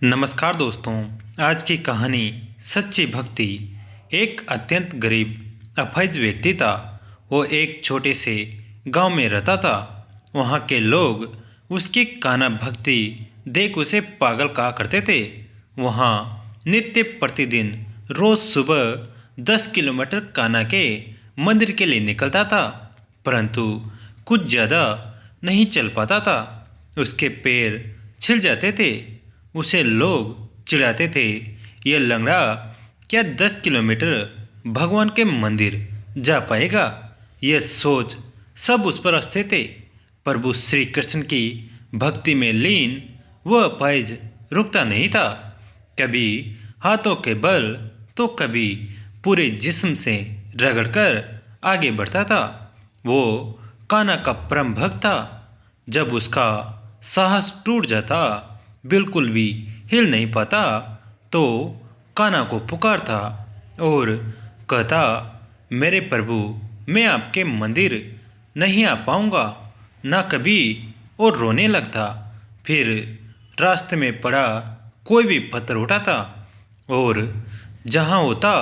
नमस्कार दोस्तों। आज की कहानी सच्ची भक्ति। एक अत्यंत गरीब अपाहिज व्यक्ति था। वो एक छोटे से गांव में रहता था। वहाँ के लोग उसकी काना भक्ति देख उसे पागल कहा करते थे। वहाँ नित्य प्रतिदिन रोज सुबह 10 किलोमीटर काना के मंदिर के लिए निकलता था, परंतु कुछ ज़्यादा नहीं चल पाता था। उसके पैर छिल जाते थे। उसे लोग चिढ़ाते थे, यह लंगड़ा क्या 10 किलोमीटर भगवान के मंदिर जा पाएगा। यह सोच सब उस पर हंसते थे। प्रभु श्री कृष्ण की भक्ति में लीन वह अपाहिज रुकता नहीं था। कभी हाथों के बल तो कभी पूरे जिस्म से रगड़कर आगे बढ़ता था। वो कान्हा का परम भक्त था। जब उसका साहस टूट जाता, बिल्कुल भी हिल नहीं पाता, तो कान्हा को पुकारता और कहता, मेरे प्रभु, मैं आपके मंदिर नहीं आ पाऊंगा ना कभी, और रोने लगता। फिर रास्ते में पड़ा कोई भी पत्थर उठाता और जहाँ होता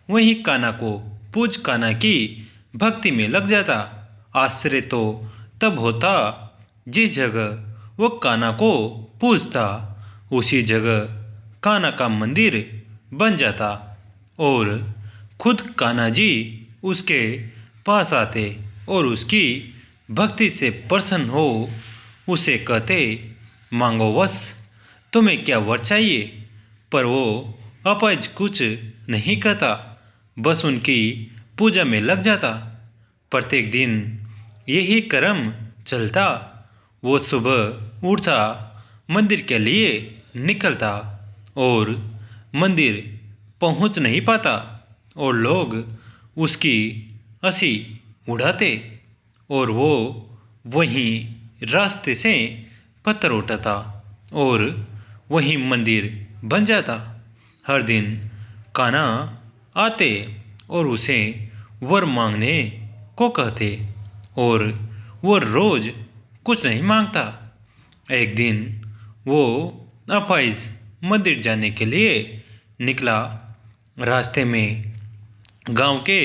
वहीं कान्हा को पूज कान्हा की भक्ति में लग जाता। आश्चर्य तो तब होता जिस जगह वो कान्हा को पूजता उसी जगह कान्हा का मंदिर बन जाता और खुद कान्हा जी उसके पास आते और उसकी भक्ति से प्रसन्न हो उसे कहते, मांगो वश, तुम्हें क्या वर चाहिए। पर वो अपाहिज कुछ नहीं कहता, बस उनकी पूजा में लग जाता। प्रत्येक दिन यही क्रम चलता। वो सुबह उठता, मंदिर के लिए निकलता और मंदिर पहुंच नहीं पाता और लोग उसकी हंसी उड़ाते और वो वहीं रास्ते से पत्थर उठाता और वहीं मंदिर बन जाता। हर दिन कान्हा आते और उसे वर मांगने को कहते और वो रोज कुछ नहीं मांगता। एक दिन वो अपाहिज मंदिर जाने के लिए निकला। रास्ते में गांव के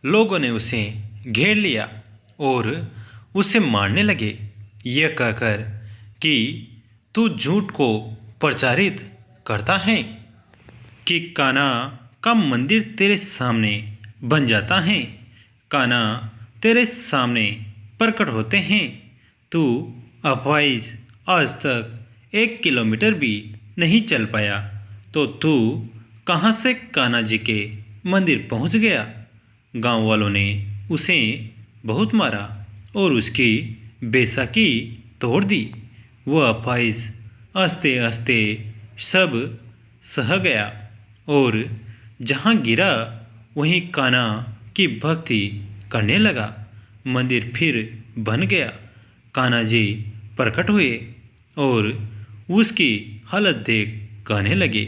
लोगों ने उसे घेर लिया और उसे मारने लगे, यह कहकर कि तू झूठ को प्रचारित करता है कि कान्हा का मंदिर तेरे सामने बन जाता है। कान्हा तेरे सामने प्रकट होते हैं। तू अपाहिज आज तक 1 किलोमीटर भी नहीं चल पाया, तो तू कहाँ से कान्हा जी के मंदिर पहुँच गया। गांव वालों ने उसे बहुत मारा और उसकी बैसाखी तोड़ दी। वह अपाहिज हंसते हंसते सब सह गया और जहाँ गिरा वहीं कान्हा की भक्ति करने लगा। मंदिर फिर बन गया। कान्हा जी प्रकट हुए और उसकी हालत देख कहने लगे,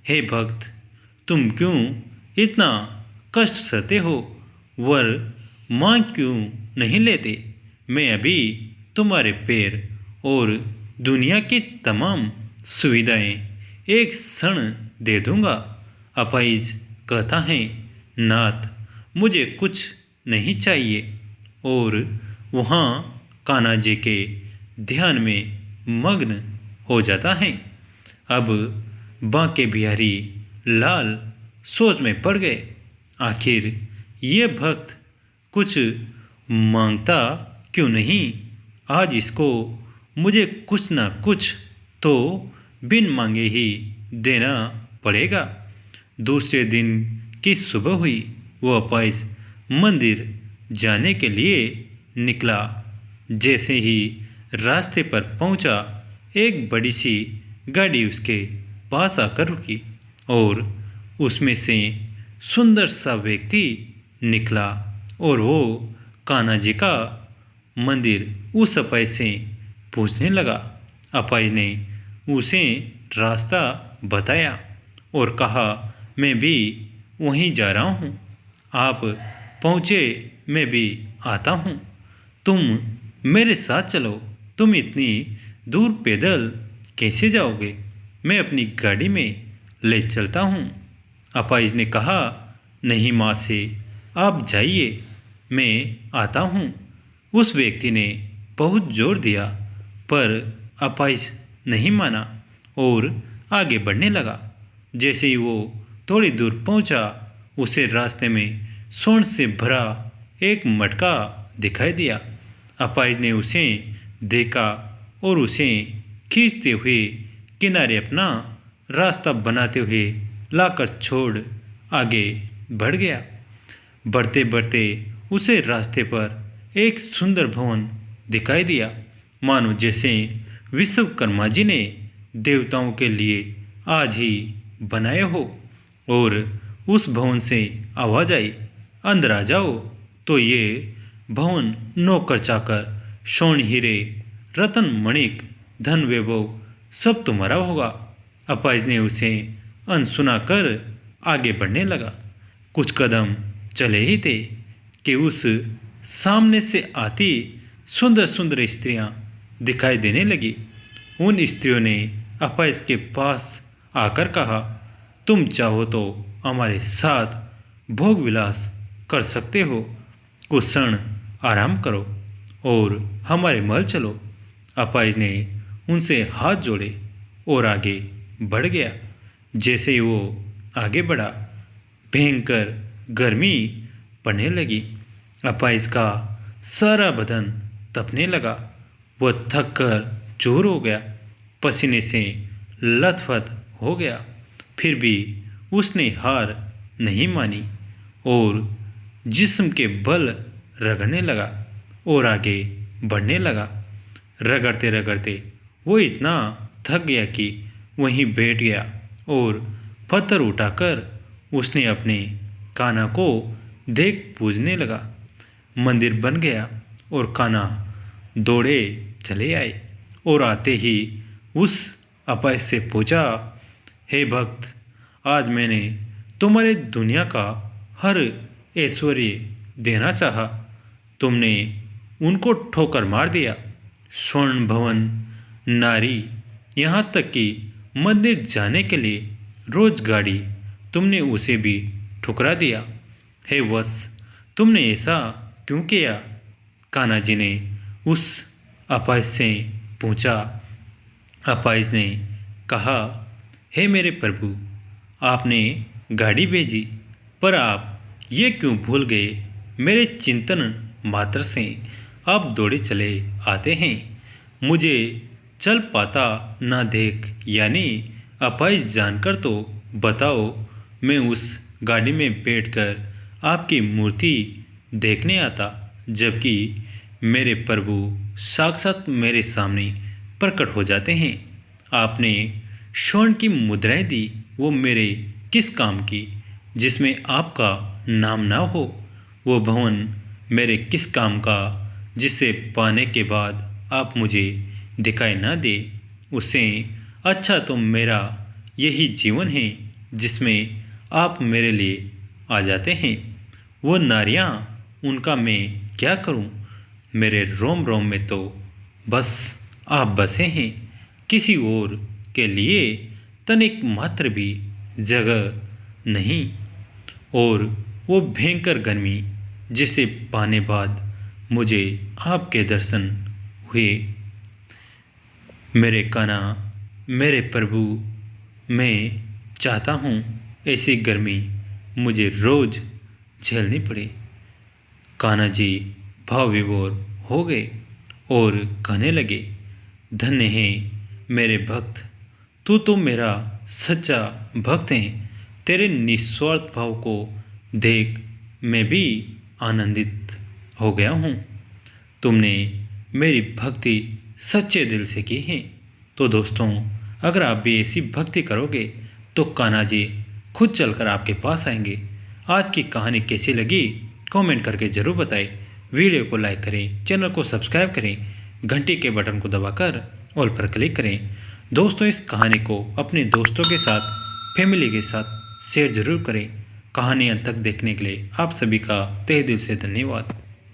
हे भक्त, तुम क्यों इतना कष्ट सहते हो। वर मांग क्यों नहीं लेते। मैं अभी तुम्हारे पैर और दुनिया की तमाम सुविधाएं एक क्षण दे दूंगा। अपाहिज कहता है, नाथ, मुझे कुछ नहीं चाहिए, और वहाँ कान्हा जी के ध्यान में मग्न हो जाता है। अब बांके बिहारी लाल सोच में पड़ गए। आखिर ये भक्त कुछ मांगता क्यों नहीं। आज इसको मुझे कुछ ना कुछ तो बिन मांगे ही देना पड़ेगा। दूसरे दिन की सुबह हुई। वो अपाहिज मंदिर जाने के लिए निकला। जैसे ही रास्ते पर पहुंचा, एक बड़ी सी गाड़ी उसके पास आकर रुकी और उसमें से सुंदर सा व्यक्ति निकला और वो कान्हा जी का मंदिर उस अपाहिज से पूछने लगा। अपाहिज ने उसे रास्ता बताया और कहा, मैं भी वहीं जा रहा हूँ। आप पहुँचे मैं भी आता हूँ। तुम मेरे साथ चलो। तुम इतनी दूर पैदल कैसे जाओगे। मैं अपनी गाड़ी में ले चलता हूँ। अपाहिज ने कहा, नहीं माँ से, आप जाइए, मैं आता हूँ। उस व्यक्ति ने बहुत जोर दिया, पर अपाहिज नहीं माना और आगे बढ़ने लगा। जैसे ही वो थोड़ी दूर पहुंचा, उसे रास्ते में स्वर्ण से भरा एक मटका दिखाई दिया। अपाहिज ने उसे देखा और उसे खींचते हुए किनारे अपना रास्ता बनाते हुए लाकर छोड़ आगे बढ़ गया। बढ़ते बढ़ते उसे रास्ते पर एक सुंदर भवन दिखाई दिया, मानो जैसे विश्वकर्मा जी ने देवताओं के लिए आज ही बनाए हो। और उस भवन से आवाज आई, अंदर आ जाओ। तो ये भवन नौकर चाकर, स्वर्ण हीरे, रतन मणिक, धन वैभव सब तुम्हारा होगा। अपाहिज ने उसे अनसुना कर आगे बढ़ने लगा। कुछ कदम चले ही थे कि उस सामने से आती सुंदर सुंदर स्त्रियां दिखाई देने लगी। उन स्त्रियों ने अपाहिज के पास आकर कहा, तुम चाहो तो हमारे साथ भोग विलास कर सकते हो, कुछ क्षण आराम करो और हमारे महल चलो। अपाहिज ने उनसे हाथ जोड़े और आगे बढ़ गया। जैसे ही वो आगे बढ़ा, भयंकर गर्मी पड़ने लगी। अपाहिज का सारा बदन तपने लगा। वह थक कर चूर हो गया, पसीने से लथपथ हो गया। फिर भी उसने हार नहीं मानी और जिस्म के बल रगड़ने लगा और आगे बढ़ने लगा। रगड़ते रगड़ते वो इतना थक गया कि वहीं बैठ गया और पत्थर उठाकर उसने अपने कान्हा को देख पूजने लगा। मंदिर बन गया और कान्हा दौड़े चले आए और आते ही उस अपाहिज से पूछा, हे भक्त, आज मैंने तुम्हारे दुनिया का हर ऐश्वर्य देना चाहा, तुमने उनको ठोकर मार दिया। स्वर्ण भवन, नारी, यहाँ तक कि मंदिर जाने के लिए रोज गाड़ी, तुमने उसे भी ठुकरा दिया। हे वत्स, तुमने ऐसा क्यों किया? कान्हा जी ने उस अपाहिज से पूछा। अपाहिज ने कहा, हे मेरे प्रभु, आपने गाड़ी भेजी, पर आप ये क्यों भूल गए, मेरे चिंतन मात्र से आप दौड़े चले आते हैं। मुझे चल पाता ना देख, यानी अपाहिज जानकर तो बताओ, मैं उस गाड़ी में बैठकर आपकी मूर्ति देखने आता, जबकि मेरे प्रभु साक्षात मेरे सामने प्रकट हो जाते हैं। आपने स्वर्ण की मुद्राएं दी, वो मेरे किस काम की, जिसमें आपका नाम ना हो? वो भवन मेरे किस काम का, जिसे पाने के बाद आप मुझे दिखाई ना दे? उससे अच्छा तो मेरा यही जीवन है जिसमें आप मेरे लिए आ जाते हैं। वो नारियां, उनका मैं क्या करूं? मेरे रोम रोम में तो बस आप बसे हैं, किसी और के लिए तनिक मात्र भी जगह नहीं। और वो भयंकर गर्मी, जिसे पाने बाद मुझे आपके दर्शन हुए। मेरे कान्हा, मेरे प्रभु, मैं चाहता हूँ ऐसी गर्मी मुझे रोज झेलनी पड़े। कान्हा जी भाव विभोर हो गए और कहने लगे, धन्य है मेरे भक्त, तू तो मेरा सच्चा भक्त है। तेरे निस्वार्थ भाव को देख मैं भी आनंदित हो गया हूँ। तुमने मेरी भक्ति सच्चे दिल से की है। तो दोस्तों, अगर आप भी ऐसी भक्ति करोगे तो कान्हा जी खुद चलकर आपके पास आएंगे। आज की कहानी कैसी लगी कमेंट करके ज़रूर बताएं। वीडियो को लाइक करें, चैनल को सब्सक्राइब करें, घंटी के बटन को दबाकर ऑल पर क्लिक करें। दोस्तों, इस कहानी को अपने दोस्तों के साथ, फैमिली के साथ शेयर ज़रूर करें। कहानी अंत तक देखने के लिए आप सभी का तहे दिल से धन्यवाद।